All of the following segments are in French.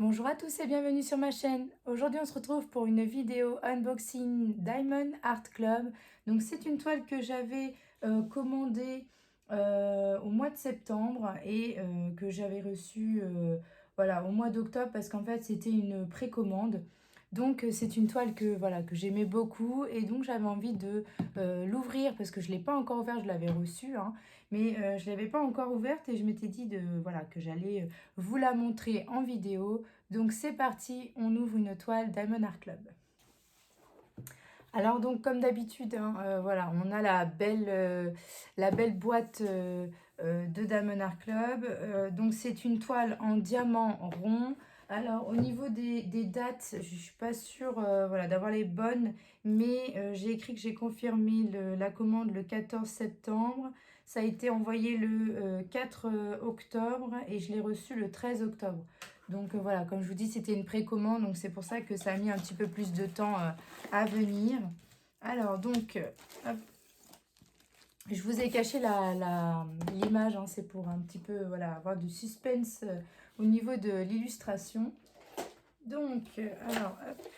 Bonjour à tous et bienvenue sur ma chaîne. Aujourd'hui on se retrouve pour une vidéo unboxing Diamond Art Club. Donc c'est une toile que j'avais commandée au mois de septembre et que j'avais reçue voilà, au mois d'octobre parce qu'en fait c'était une précommande. Donc c'est une toile que, voilà, que j'aimais beaucoup et donc j'avais envie de l'ouvrir parce que je ne l'ai pas encore ouverte, je l'avais reçue, hein, mais je ne l'avais pas encore ouverte et je m'étais dit voilà, que j'allais vous la montrer en vidéo. Donc c'est parti, on ouvre une toile Diamond Art Club. Alors donc comme d'habitude, hein, voilà, on a la belle boîte de Diamond Art Club. Donc c'est une toile en diamant rond. Alors au niveau des dates, je ne suis pas sûre voilà, d'avoir les bonnes, mais j'ai écrit que j'ai confirmé la commande le 14 septembre. Ça a été envoyé le 4 octobre et je l'ai reçu le 13 octobre. Donc voilà, comme je vous dis, c'était une précommande, donc c'est pour ça que ça a mis un petit peu plus de temps à venir. Alors donc, hop, je vous ai caché l'image, hein, c'est pour un petit peu voilà, avoir du suspense au niveau de l'illustration. Donc, alors, hop.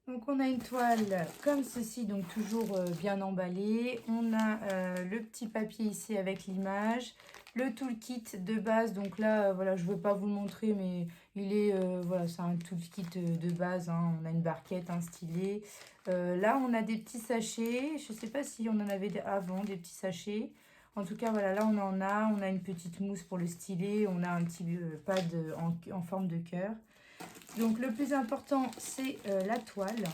Donc on a une toile comme ceci, donc toujours bien emballée. On a le petit papier ici avec l'image, le toolkit de base. Donc là, voilà, je ne veux pas vous le montrer, mais il est, voilà, c'est un toolkit de base, hein. On a une barquette, un stylet. Là, on a des petits sachets. Je ne sais pas si on en avait avant, des petits sachets. En tout cas, voilà, là on en a. On a une petite mousse pour le stylet. On a un petit pad en forme de cœur. Donc le plus important, c'est la toile.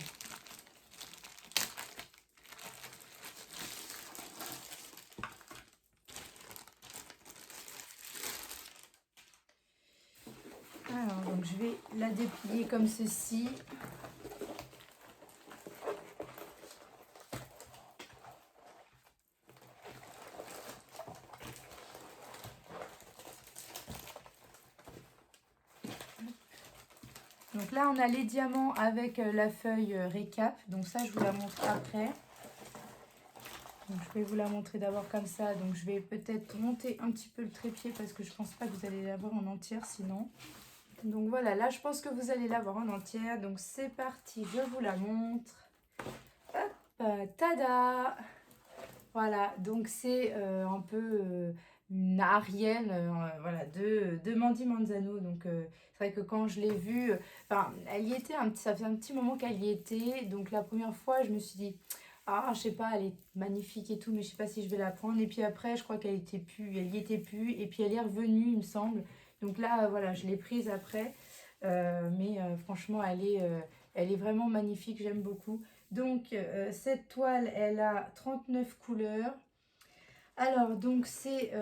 Alors, donc je vais la déplier comme ceci. Donc là, on a les diamants avec la feuille récap. Donc ça, je vous la montre après. Donc je vais vous la montrer d'abord comme ça. Donc je vais peut-être monter un petit peu le trépied parce que je pense pas que vous allez la voir en entière sinon. Donc voilà, là je pense que vous allez la voir en entière. Donc c'est parti, je vous la montre. Hop, tada! Voilà, donc c'est un peu une Ariel voilà, de Mandy Manzano. Donc c'est vrai que quand je l'ai vue, enfin, elle y était, ça fait un petit moment qu'elle y était. Donc la première fois, je me suis dit, ah, je sais pas, elle est magnifique et tout, mais je sais pas si je vais la prendre. Et puis après, je crois qu'elle était plus, elle y était plus. Et puis elle est revenue, il me semble. Donc là, voilà, je l'ai prise après. Mais franchement, elle est vraiment magnifique, j'aime beaucoup. Donc, cette toile, elle a 39 couleurs. Alors, donc, c'est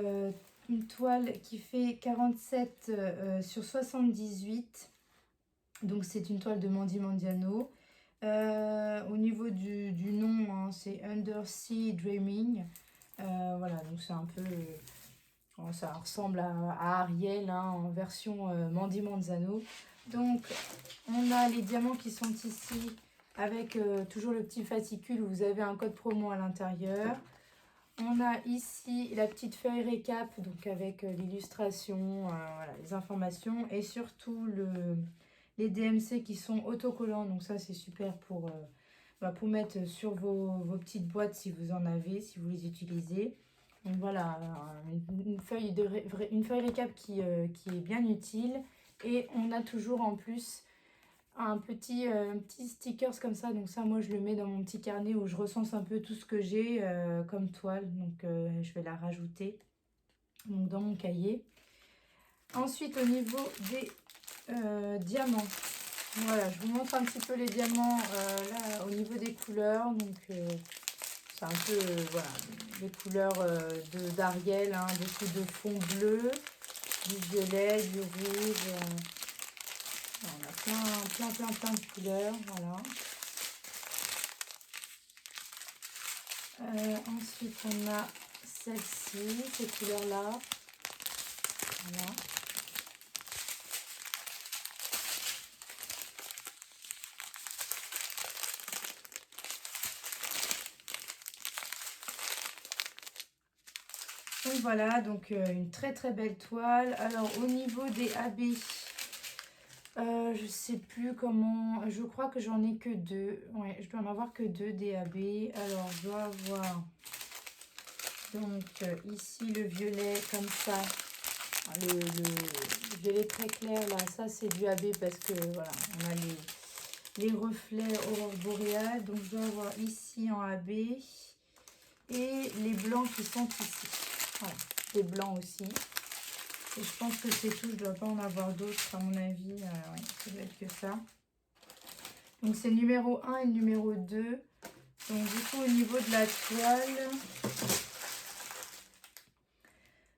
une toile qui fait 47 sur 78. Donc, c'est une toile de Mandy Mandiano. Au niveau du nom, hein, c'est Undersea Dreaming. Voilà, donc c'est un peu... ça ressemble à Ariel, hein, en version Mandy Manzano. Donc, on a les diamants qui sont ici avec toujours le petit fascicule où vous avez un code promo à l'intérieur. On a ici la petite feuille récap, donc avec l'illustration, voilà, les informations et surtout les DMC qui sont autocollants. Donc ça, c'est super pour mettre sur vos petites boîtes si vous en avez, si vous les utilisez. Donc voilà, une feuille récap qui est bien utile. Et on a toujours en plus un petit stickers comme ça. Donc ça, moi, je le mets dans mon petit carnet où je recense un peu tout ce que j'ai comme toile. Donc je vais la rajouter donc, dans mon cahier. Ensuite, au niveau des diamants. Voilà, je vous montre un petit peu les diamants là au niveau des couleurs. Donc c'est un peu voilà, des couleurs d'Ariel, hein, beaucoup de fond bleu, du violet, du rouge. On a plein de couleurs, voilà. Ensuite, on a celle-ci, ces couleurs-là. Voilà. On voilà, donc une très très belle toile. Alors au niveau des AB, je sais plus comment, je crois que j'en ai que 2. Ouais, je dois en avoir que 2 DAB. Alors je dois avoir donc ici le violet comme ça, le violet très clair là, ça c'est du AB parce que voilà, on a les reflets aurore boréale. Donc je dois avoir ici en AB et les blancs qui sont ici. Voilà, des blancs aussi. Et je pense que c'est tout, je ne dois pas en avoir d'autres à mon avis. Ouais, ça doit être que ça. Donc c'est le numéro 1 et le numéro 2. Donc du coup au niveau de la toile.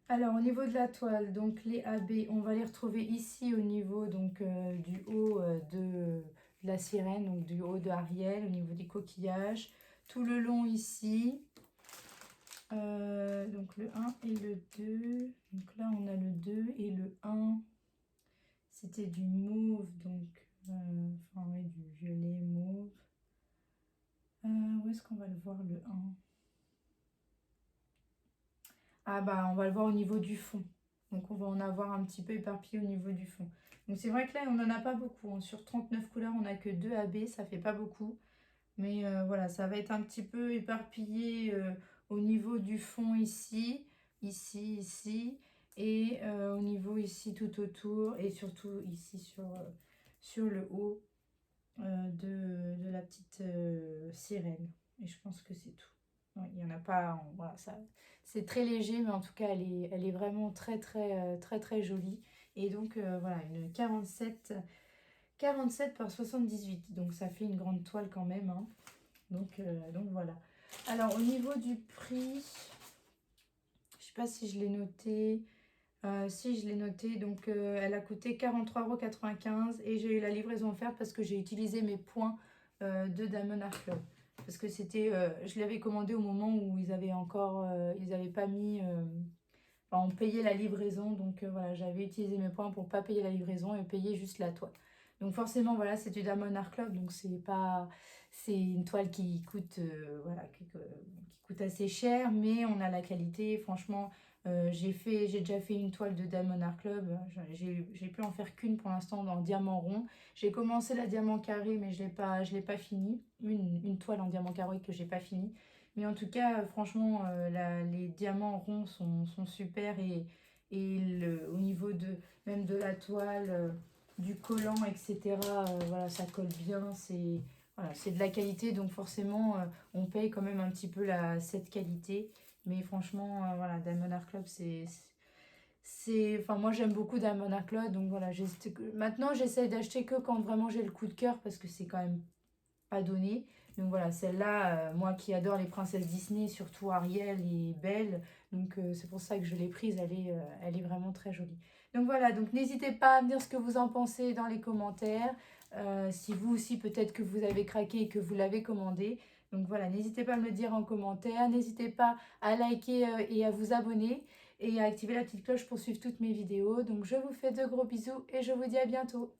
Alors au niveau de la toile, donc les AB, on va les retrouver ici au niveau donc du haut de la sirène, donc du haut de Ariel, au niveau des coquillages. Tout le long ici. Donc le 1 et le 2. Donc là on a le 2 et le 1. C'était du mauve, donc enfin ouais, du violet mauve. Où est-ce qu'on va le voir le 1? Ah bah on va le voir au niveau du fond. Donc on va en avoir un petit peu éparpillé au niveau du fond. Donc c'est vrai que là on n'en a pas beaucoup, hein. Sur 39 couleurs on n'a que 2 AB, ça fait pas beaucoup. Mais voilà, ça va être un petit peu éparpillé au niveau du fond ici, ici. Et au niveau ici tout autour et surtout ici sur le haut de la petite sirène. Et je pense que c'est tout. Ouais, il n'y en a pas, voilà, ça, c'est très léger, mais en tout cas, elle est vraiment très jolie. Et donc, voilà, une 47 par 78. Donc, ça fait une grande toile quand même, hein. Donc voilà. Alors, au niveau du prix, je ne sais pas si je l'ai noté. Si, je l'ai noté. Donc, elle a coûté 43,95 € et j'ai eu la livraison offerte parce que j'ai utilisé mes points de Diamond Art Club. Parce que c'était, je l'avais commandé au moment où ils avaient encore, ils n'avaient pas mis, enfin, on payait la livraison. Donc, voilà, j'avais utilisé mes points pour ne pas payer la livraison et payer juste la toile. Donc, forcément, voilà, c'est du Diamond Art Club. Donc, c'est une toile qui coûte, voilà, qui coûte assez cher, mais on a la qualité, franchement. J'ai déjà fait une toile de Diamond Art Club. J'ai pu en faire qu'une pour l'instant en diamant rond. J'ai commencé la diamant carré, mais je l'ai pas fini. Une toile en diamant carré que j'ai pas fini. Mais en tout cas, franchement, les diamants ronds sont super au niveau même de la toile, du collant, etc. Voilà, ça colle bien. Voilà, c'est de la qualité, donc forcément, on paye quand même un petit peu cette qualité. Mais franchement, voilà, Diamond Art Club, enfin, moi, j'aime beaucoup Diamond Art Club. Donc voilà, maintenant, j'essaye d'acheter que quand vraiment j'ai le coup de cœur parce que c'est quand même pas donné. Donc voilà, celle-là, moi qui adore les princesses Disney, surtout Ariel et Belle. Donc c'est pour ça que je l'ai prise. Elle est vraiment très jolie. Donc voilà, donc n'hésitez pas à me dire ce que vous en pensez dans les commentaires. Si vous aussi, peut-être que vous avez craqué et que vous l'avez commandé. Donc voilà, n'hésitez pas à me le dire en commentaire. N'hésitez pas à liker et à vous abonner et à activer la petite cloche pour suivre toutes mes vidéos. Donc je vous fais de gros bisous et je vous dis à bientôt.